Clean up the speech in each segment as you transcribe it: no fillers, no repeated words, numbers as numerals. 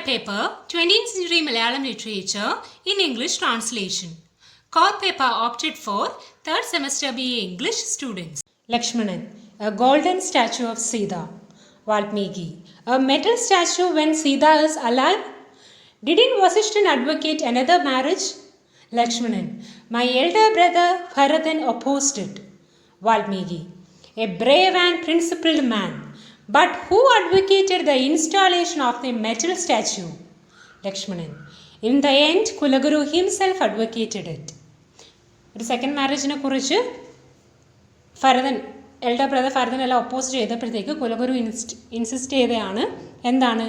paper 20th Century Malayalam Literature in English Translation. Core paper opted for 3rd semester BA English students. Lakshmanan, a golden statue of Sita. Valmiki, a metal statue when Sita is alive. Didn't Vasishtan advocate another marriage? Lakshmanan, my elder brother Bharatan opposed it. Valmiki, a brave and principled man. But who advocated the installation of the metal statue? Lakshmanan, in the end, Kulaguru himself advocated it. ഒരു second മാരേജിനെ കുറിച്ച് Bharathan elder brother Bharathan എല്ലാം oppose ചെയ്തപ്പോഴത്തേക്ക് കുലഗുരു insist ചെയ്തതാണ് എന്താണ്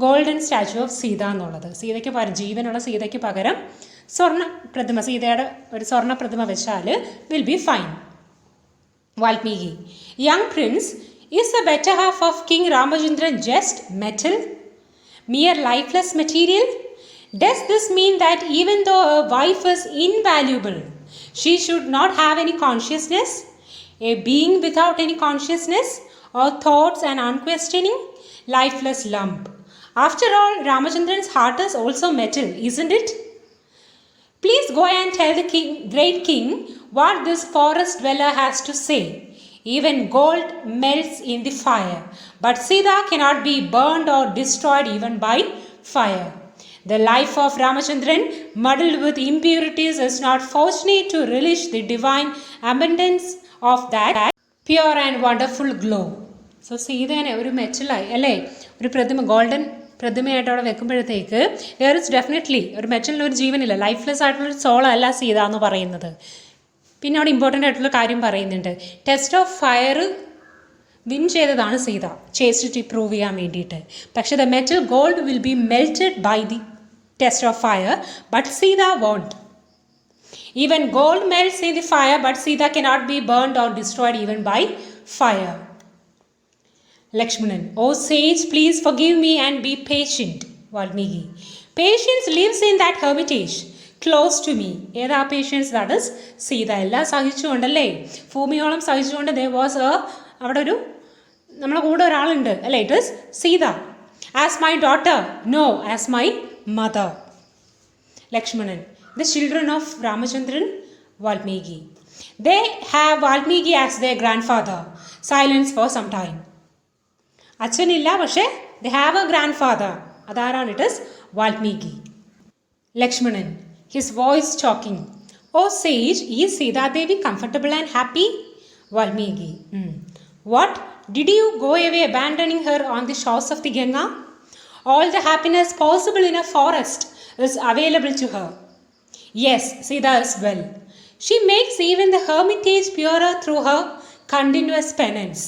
golden statue of Sita എന്നുള്ളത്. സീതയ്ക്ക് ജീവനുള്ള സീതയ്ക്ക് പകരം സ്വർണ്ണ പ്രതിമ, സീതയുടെ ഒരു സ്വർണ്ണ പ്രതിമ വെച്ചാൽ will be fine. Valmiki, young Prince, is the better half of King Ramachandran just metal, mere lifeless material? Does this mean that even though a wife is invaluable, she should not have any consciousness, a being without any consciousness or thoughts and unquestioning, lifeless lump? After all, Ramachandran's heart is also metal, isn't it? Please go and tell the great king what this forest dweller has to say. Even gold melts in the fire, but Sita cannot be burned or destroyed even by fire. The life of Ramachandran, muddled with impurities, is not fortunate to relish the divine abundance of that pure and wonderful glow. So സീതേനെ ഒരു മെറ്റലായി അല്ലേ, ഒരു പ്രതിമ, golden പ്രതിമയായിട്ട് അവിടെ വെക്കുമ്പോഴത്തേക്ക് there is definitely ഒരു മെറ്റലിന് ഒരു ജീവനില്ല, lifeless ആയിട്ടുള്ളൊരു സോളല്ല സീത എന്ന് പറയുന്നത്. പിന്നെ അവിടെ ഇമ്പോർട്ടൻ്റ് ആയിട്ടുള്ള കാര്യം പറയുന്നുണ്ട്, ടെസ്റ്റ് ഓഫ് ഫയർ വിൻ ചെയ്തതാണ് സീത, ചേസ്റ്റിറ്റി പ്രൂവ് ചെയ്യാൻ വേണ്ടിയിട്ട്. പക്ഷേ the metal gold will be melted by the test of fire, but Sita won't. Even gold melts in the fire, but Sita cannot be burned or destroyed even by fire. Lakshmanan, O sage, please forgive me and be patient. Valmiki, patience lives in that hermitage close to me. ഏതാ patience? That is Sita. എല്ലാം സഹിച്ചുകൊണ്ടല്ലേ, ഭൂമിയോളം സഹിച്ചുകൊണ്ട് ദേ was അവിടെ ഒരു നമ്മളെ കൂടെ ഒരാളുണ്ട് അല്ലേ, it is Sita. As my daughter, no, as my mother. Lakshmanan, the children of Ramachandran. Valmiki, they have Valmiki as the grandfather. Silence for some time. അച്ഛനില്ല, പക്ഷേ they have a grandfather. അതാരാണ്? It is Valmiki. Lakshmanan, his voice choking. Oh sage, is Sita Devi comfortable and happy? Valmiki, What? Did you go away abandoning her on the shores of the Ganga? All the happiness possible in a forest is available to her. Yes, Sita is well. She makes even the hermitage purer through her continuous penance.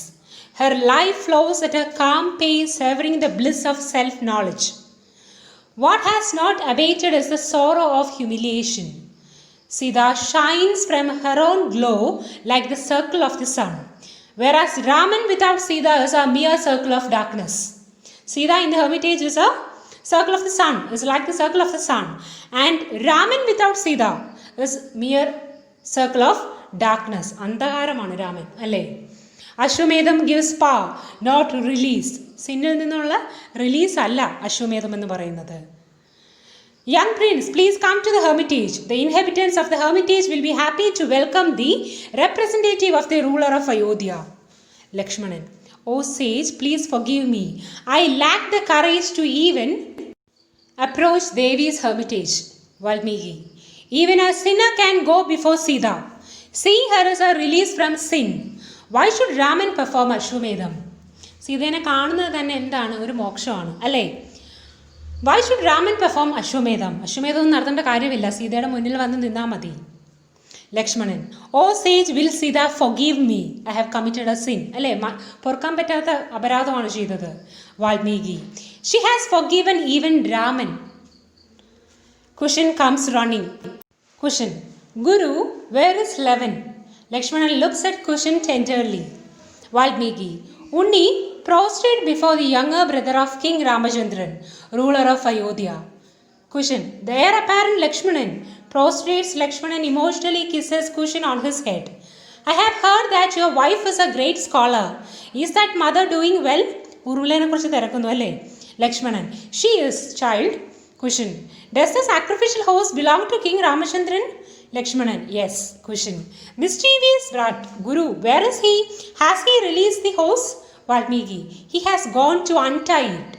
Her life flows at a calm pace, savoring the bliss of self-knowledge. What has not abated is the sorrow of humiliation. Sita shines from her own glow like the circle of the sun, whereas Raman without Sita is a mere circle of darkness. Sita in the hermitage is a circle of the sun, is like the circle of the sun, and Raman without Sita is mere circle of darkness. അന്ധകാരമാണ് രാമൻ അല്ലേ. അശ്വമേധം gives power, not release. സിന്നിൽ നിന്നുള്ള release അല്ല അശ്വമേധം എന്ന് പറയുന്നത്. Young prince, please come to the hermitage. The inhabitants of the hermitage will be happy to welcome the representative of the ruler of Ayodhya. Lakshmanan, O sage, please forgive me. I lack the courage to even approach Devi's hermitage. Valmiki, even a sinner can go before Sita. Seeing her is a release from sin. Why should Raman perform Ashwamedham? സീതേനെ കാണുന്നത് തന്നെ എന്താണ്? ഒരു മോക്ഷമാണ് അല്ലേ. Why should Raman perform അശ്വമേധം? അശ്വമേധം നടത്തേണ്ട കാര്യമില്ല, സീതയുടെ മുന്നിൽ വന്ന് നിന്നാൽ മതി. Lakshmanan, O sage, will Sita forgive me? I have committed a sin. അല്ലേ, പൊറുക്കാൻ പറ്റാത്ത അപരാധമാണ് ചെയ്തത്. Valmiki, she has forgiven even Raman. Kushan comes running. Kushan, Guru, where is Levan? Lakshmanan looks at Kushan tenderly. Valmiki, Unni, prostrate before the younger brother of King Ramachandran, ruler of Ayodhya. Kushan, the heir apparent Lakshmanan, prostrates. Lakshmanan emotionally kisses Kushan on his head. I have heard that your wife is a great scholar. Is that mother doing well? ഉറുലേനെ കുറിച്ച് തിരക്കുന്നു അല്ലേ. Lakshmanan, she is, child. Question. Does the sacrificial horse belong to King Ramachandran? Lakshmanan, yes. Question. Mischievous rat, Guru, where is he? Has he released the horse? Valmiki, he has gone to untie it.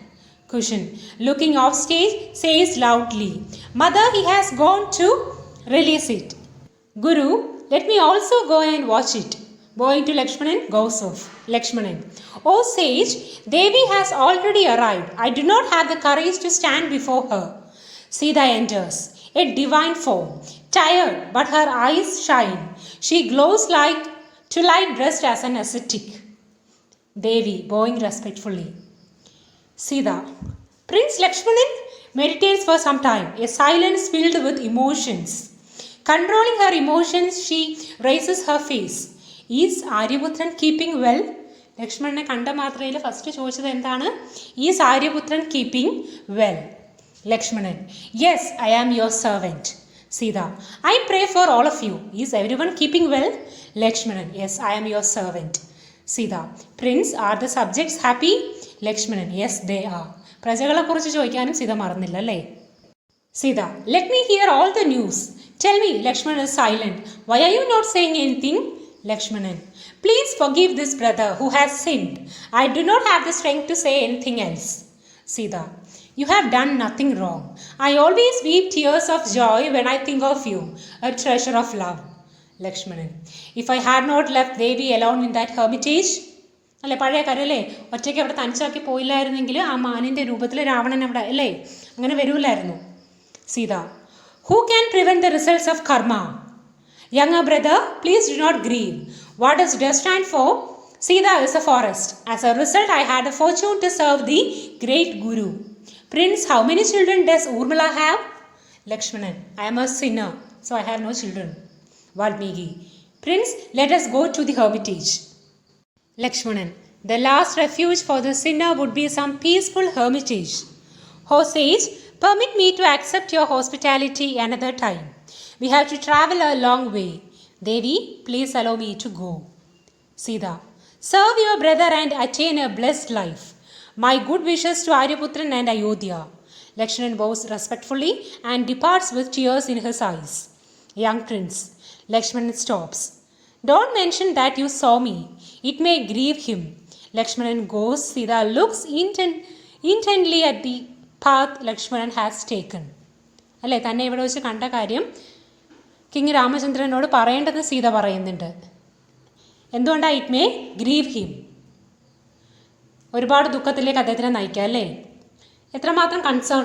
Question. Looking off stage, says loudly, Mother, he has gone to release it. Guru, let me also go and watch it. Bowing to Lakshmanan, goes off. Lakshmanan. O sage, Devi has already arrived. I do not have the courage to stand before her. Sita enters, a divine form, tired, but her eyes shine. She glows like twilight dressed as an ascetic. Devi, bowing respectfully. Sita. Prince Lakshmanan meditates for some time, a silence filled with emotions. Controlling her emotions, she raises her face. Is Aryaputran keeping well? Lakshmanane kanda മാത്രയിൽ first ചോദിച്ചത് എന്താണ്? Is Aryaputran keeping well? Lakshmanan. Yes, I am your servant. Sita. I pray for all of you. Is everyone keeping well? Lakshmanan. Yes, I am your servant. Sita. Prince, are the subjects happy? Lakshmanan. Yes, they are. പ്രജകളെ കുറിച്ച് ചോദിക്കാനും സീത മറന്നില്ല അല്ലേ? Sita. Let me hear all the news. Tell me. Lakshmanan is silent. Why are you not saying anything? Lakshmanan. Please forgive this brother who has sinned. I do not have the strength to say anything else. Sita. You have done nothing wrong. I always weep tears of joy when I think of you, a treasure of love. Lakshmanan. If I had not left Devi alone in that hermitage, അല്ലേ പഴയ കരല്ലേ, ഒറ്റയ്ക്ക് അവിടെ തനിച്ചാക്കി പോയില്ലായിരുന്നെങ്കിൽ ആ മാനിൻ്റെ രൂപത്തിൽ രാവണൻ അവിടെ അല്ലേ അങ്ങനെ വരൂലായിരുന്നു. Sita. Who can prevent the results of karma? Younger brother, please do not grieve. What does death stand for? Sita is a forest. As a result, I had the fortune to serve the great Guru. Prince, how many children does Urmila have? Lakshmanan. I am a sinner, so I have no children. Valmiki. Prince, let us go to the hermitage. Lakshmanan. The last refuge for the sinner would be some peaceful hermitage. O sage, permit me to accept your hospitality another time. We have to travel a long way. Devi, please allow me to go. Sita. Serve your brother and attain a blessed life. My good wishes to Aryaputran and Ayodhya. Lakshmanan bows respectfully and departs with tears in his eyes. Young prince. Lakshmanan stops. Don't mention that you saw me. It may grieve him. Lakshmanan goes. Sita looks intently at the path Lakshmanan has taken. അല്ലേ, തന്നെ ഇവിടെ വെച്ച് കണ്ട കാര്യം king രാമചന്ദ്രനോട് പറയേണ്ടത് സീത പറയുന്നുണ്ട്. എന്തുകൊണ്ടാണ്? It may grieve him. ഒരുപാട് ദുഃഖത്തിലേക്ക് അദ്ദേഹത്തിനെ നയിക്കാം അല്ലേ. എത്രമാത്രം കൺസേൺ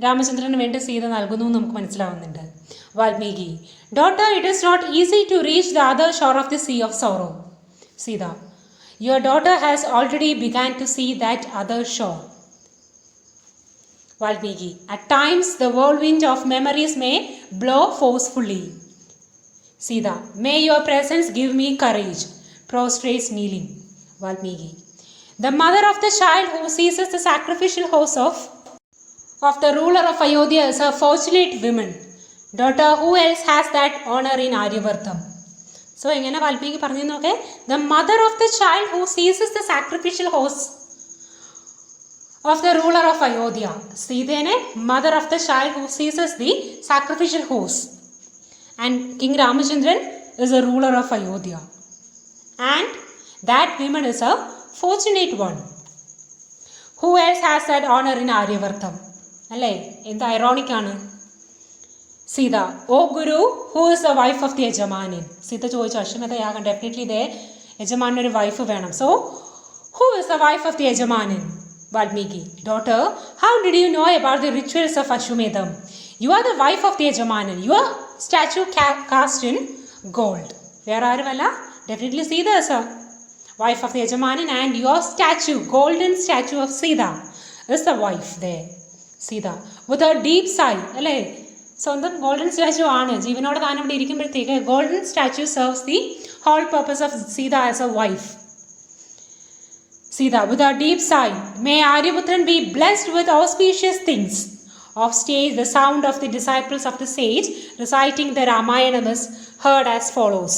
രാമചന്ദ്രന് വേണ്ടി സീത നൽകുന്നു എന്ന് നമുക്ക് മനസ്സിലാവുന്നുണ്ട്. Valmiki. Daughter, it is not easy to reach the other shore of the sea of sorrow. Sita. Your daughter has already began to see that other shore. Valmiki. At times the whirlwind of memories may blow forcefully. Sita. May your presence give me courage. Prostrates kneeling. Valmiki. The mother of the child who seizes the sacrificial horse of the ruler of Ayodhya is a fortunate woman. Daughter, who else has that honor in Aryavartam? So, എങ്ങനെ വാൽമീകി പറഞ്ഞു നോക്കെ? The mother of the child who seizes the sacrificial horse of the ruler of Ayodhya. Sitene, mother of the child who seizes the sacrificial horse. And King Ramachandran is a ruler of Ayodhya. And that woman is a fortunate one. Who else has that honor in Aryavartam? അല്ലേ, എന്ത് ironic ആണ്. Sita. O guru, who is the wife of the യജമാനൻ? സീത ചോദിച്ചു, അശ്വമേധയാകാൻ definitely ഇതേ യജമാനൊരു wife വേണം. So who is the wife of the യജമാനൻ? Valmiki. Daughter, how did you know about the rituals of Ashwamedham? You are the wife of the Yajamanan. Your statue cast in gold. Where are you? Definitely Sita is a wife of the Yajamanan, and your statue, golden statue of Sita, is the wife there. Sita. With a deep sigh. അല്ലേ, സ്വന്തം golden statue ആണ്. ജീവനോടെ താൻ ഇവിടെ ഇരിക്കുമ്പോഴത്തേക്ക് golden statue serves the whole purpose of Sita as a wife. Sita, with a deep sigh, may Aryaputran be blessed with auspicious things. Off stage, the sound of the disciples of the sage reciting the Ramayana is heard as follows.